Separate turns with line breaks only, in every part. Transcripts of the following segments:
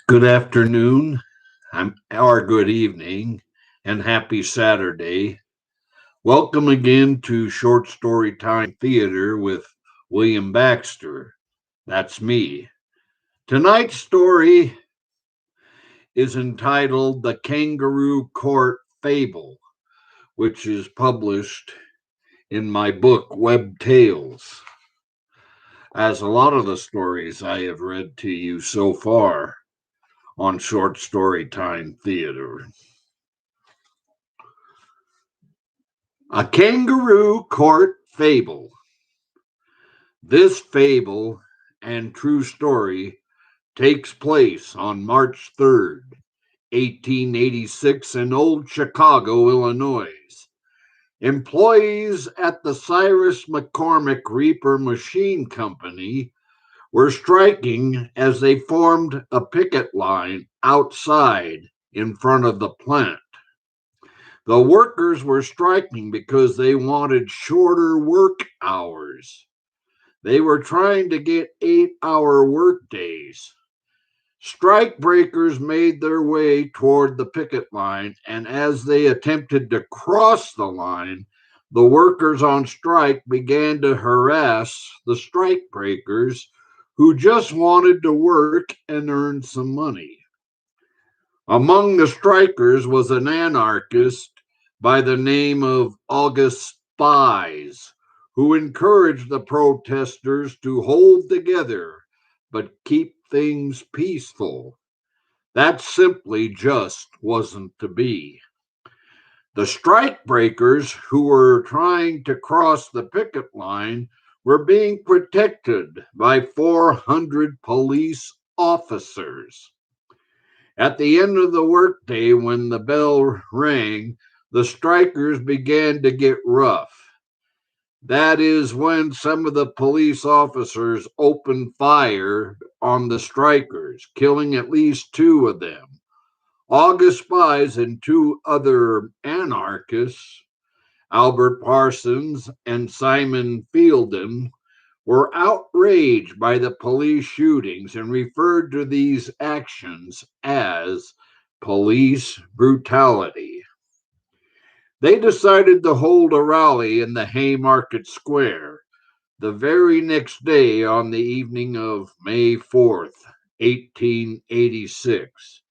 Good afternoon, or good evening, and happy Saturday. Welcome again to Short Story Time Theater with William Baxter. That's me. Tonight's story is entitled The Kangaroo Court Fable, which is published in my book, W.E.B Tales. As a lot of the stories I have read to you so far on Short Story Time Theater. A Kangaroo Court Fable. This fable and true story takes place on March 3rd, 1886 in Old Chicago, Illinois. Employees at the Cyrus McCormick Reaper Machine Company were striking as they formed a picket line outside in front of the plant. The workers were striking because they wanted shorter work hours. They were trying to get 8-hour work days. Strike breakers made their way toward the picket line, and as they attempted to cross the line, the workers on strike began to harass the strike breakers who just wanted to work and earn some money. Among the strikers was an anarchist by the name of August Spies, who encouraged the protesters to hold together but keep things peaceful. That simply just wasn't to be. The strike breakers who were trying to cross the picket line were being protected by 400 police officers. At the end of the workday, when the bell rang, the strikers began to get rough. That is when some of the police officers opened fire on the strikers, killing at least 2 of them. August Spies and 2 other anarchists, Albert Parsons and Simon Fielden, were outraged by the police shootings and referred to these actions as police brutality. They decided to hold a rally in the Haymarket Square the very next day on the evening of May 4th, 1886.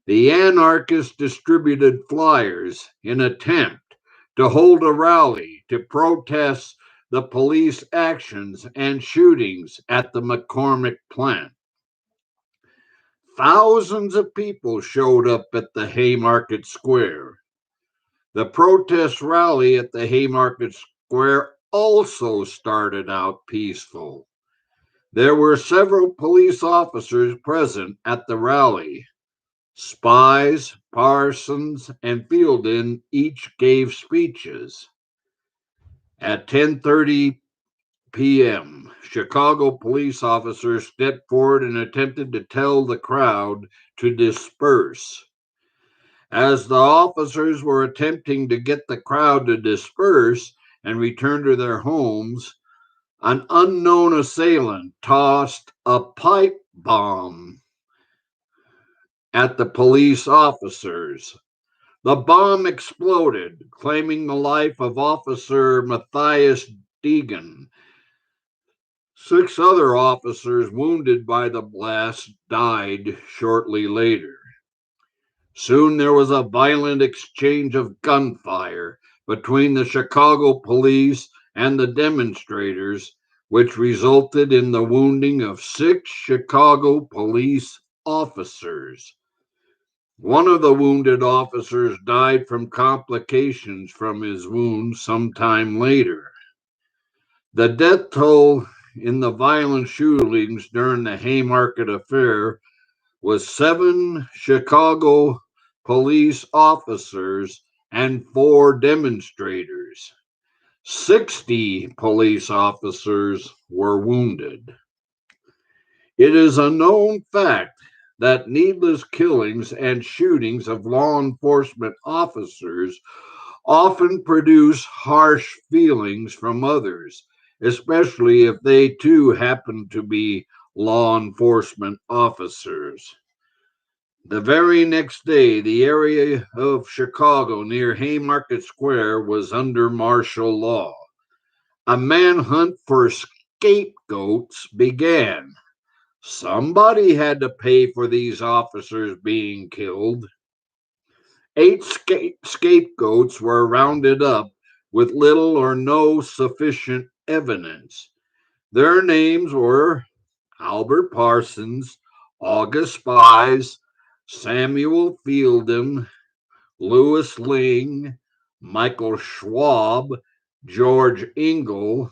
The anarchists distributed flyers in an attempt to hold a rally to protest the police actions and shootings at the McCormick plant. Thousands of people showed up at the Haymarket Square. The protest rally at the Haymarket Square also started out peaceful. There were several police officers present at the rally. Spies, Parsons, and Fielden each gave speeches. At 10:30 p.m., Chicago police officers stepped forward and attempted to tell the crowd to disperse. As the officers were attempting to get the crowd to disperse and return to their homes, an unknown assailant tossed a pipe bomb at the police officers. The bomb exploded, claiming the life of Officer Matthias Deegan. 6 other officers wounded by the blast died shortly later. Soon there was a violent exchange of gunfire between the Chicago police and the demonstrators, which resulted in the wounding of 6 Chicago police officers. One of the wounded officers died from complications from his wounds sometime later. The death toll in the violent shootings during the Haymarket affair was 7 Chicago police officers and 4 demonstrators. 60 police officers were wounded. It is a known fact that needless killings and shootings of law enforcement officers often produce harsh feelings from others especially if they too happened to be law enforcement officers. The very next day, the area of Chicago near Haymarket Square was under martial law. A manhunt for scapegoats began. Somebody had to pay for these officers being killed. Eight scapegoats were rounded up with little or no sufficient evidence. Their names were Albert Parsons, August Spies, Samuel Fielden, Louis Ling, Michael Schwab, George Engel,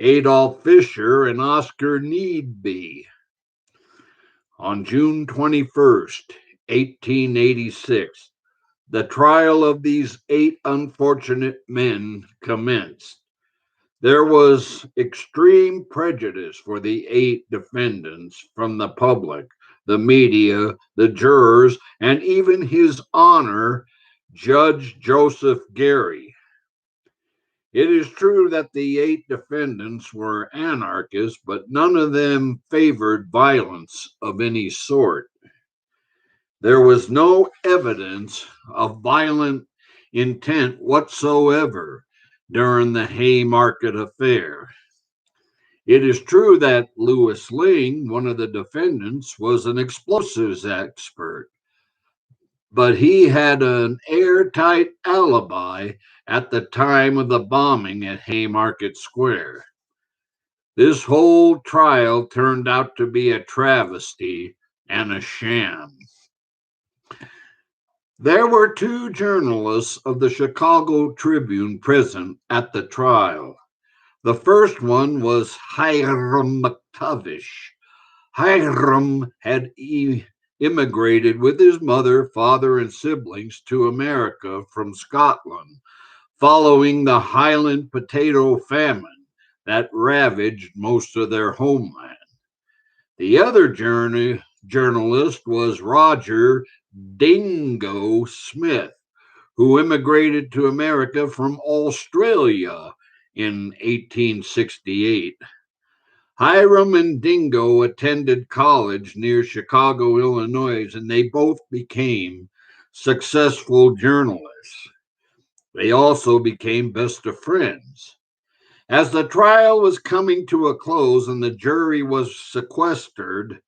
Adolf Fischer, and Oscar Needby. On June 21st, 1886, the trial of these 8 unfortunate men commenced. There was extreme prejudice for the 8 defendants from the public, the media, the jurors, and even His Honor, Judge Joseph Gary. It is true that the 8 defendants were anarchists, but none of them favored violence of any sort. There was no evidence of violent intent whatsoever during the Haymarket affair. It is true that Louis Ling, one of the defendants, was an explosives expert, but he had an airtight alibi at the time of the bombing at Haymarket Square. This whole trial turned out to be a travesty and a sham. There were 2 journalists of the Chicago Tribune present at the trial. The first one was Hiram McTavish. Hiram had immigrated with his mother, father, and siblings to America from Scotland following the Highland potato famine that ravaged most of their homeland. The other journalist was Roger Dingo Smith, who immigrated to America from Australia in 1868. Hiram and Dingo attended college near Chicago, Illinois, and they both became successful journalists. They also became best of friends. As the trial was coming to a close and the jury was sequestered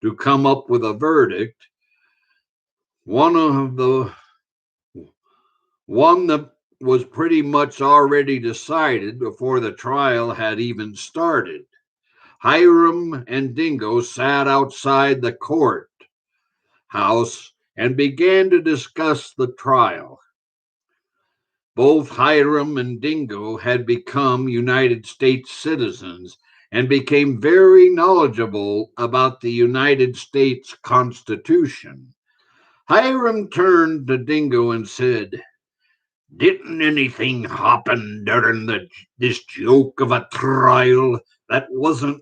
to come up with a verdict, one that was pretty much already decided before the trial had even started. Hiram and Dingo sat outside the court house and began to discuss the trial. Both Hiram and Dingo had become United States citizens and became very knowledgeable about the United States Constitution. Hiram turned to Dingo and said, "Didn't anything happen during this joke of a trial that wasn't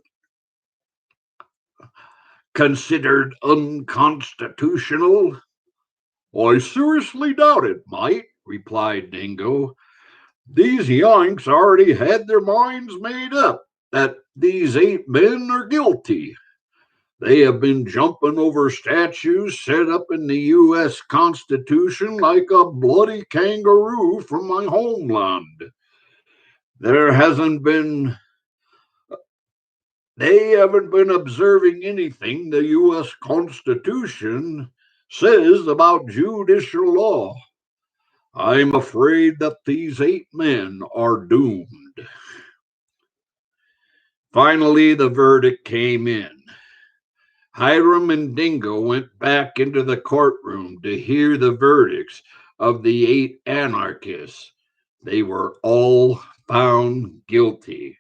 considered unconstitutional?" "I seriously doubt it, mate," replied Dingo. "These Yanks already had their minds made up that these 8 men are guilty. They have been jumping over statues set up in the U.S. Constitution like a bloody kangaroo from my homeland. There hasn't been They haven't been observing anything the U.S. Constitution says about judicial law. I'm afraid that these 8 men are doomed." Finally, the verdict came in. Hiram and Dingo went back into the courtroom to hear the verdicts of the 8 anarchists. They were all found guilty.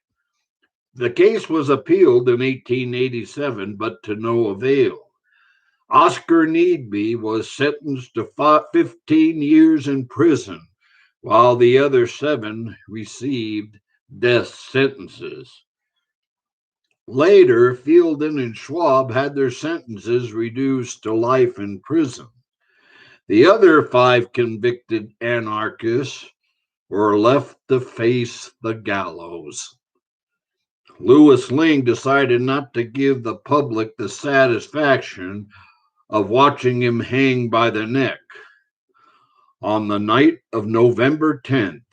The case was appealed in 1887, but to no avail. Oscar Needby was sentenced to 15 years in prison, while the other 7 received death sentences. Later, Fielden and Schwab had their sentences reduced to life in prison. The other 5 convicted anarchists were left to face the gallows. Louis Ling decided not to give the public the satisfaction of watching him hang by the neck. On the night of November 10th,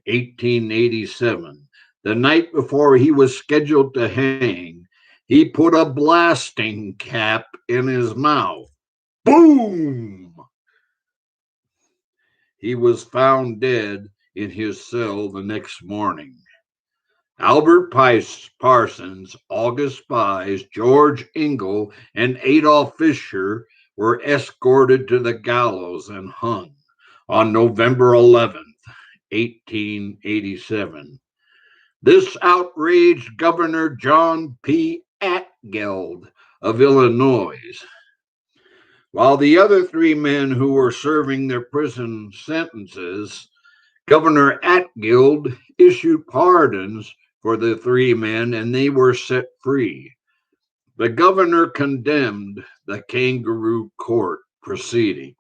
1887, the night before he was scheduled to hang, he put a blasting cap in his mouth. Boom! He was found dead in his cell the next morning. Albert Parsons, August Spies, George Ingle, and Adolf Fischer were escorted to the gallows and hung on November 11th, 1887. This outraged Governor John P. Atgeld of Illinois, while the other three men who were serving their prison sentences, Governor Atgeld issued pardons for the three men and they were set free. The governor condemned the Kangaroo Court proceeding.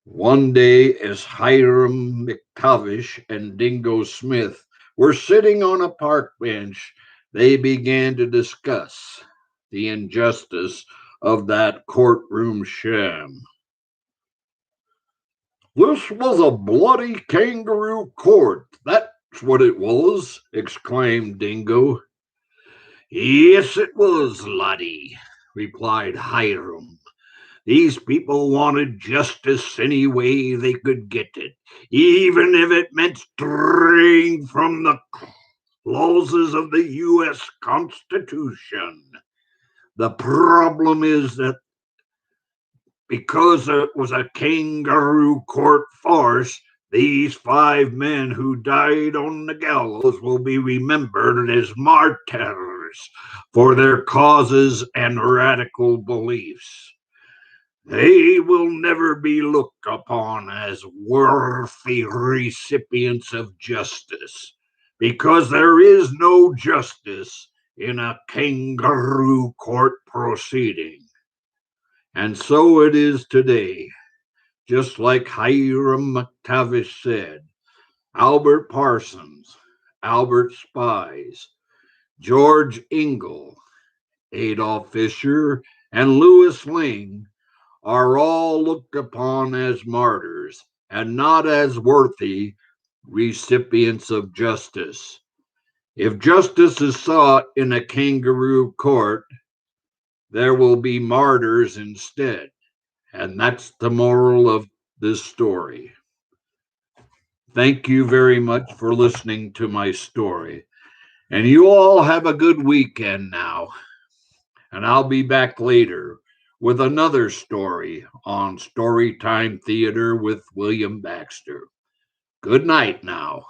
One day, as Hiram McTavish and Dingo Smith were sitting on a park bench, they began to discuss the injustice of that courtroom sham. This was a bloody kangaroo court, that's what it was, exclaimed Dingo. Yes, it was, laddie, replied Hiram. These people wanted justice any way they could get it, even if it meant straying from the clauses of the U.S. Constitution. The problem is that because it was a kangaroo court farce, these five men who died on the gallows will be remembered as martyrs for their causes and radical beliefs. They will never be looked upon as worthy recipients of justice because there is no justice in a kangaroo court proceeding. And so it is today, just like Hiram McTavish said. Albert Parsons, Albert Spies, George Ingle, Adolf Fischer, and Louis Ling are all looked upon as martyrs and not as worthy recipients of justice. If justice is sought in a kangaroo court, there will be martyrs instead. And that's the moral of this story. Thank you very much for listening to my story. And you all have a good weekend now. And I'll be back later with another story on Storytime Theater with William Baxter. Good night now.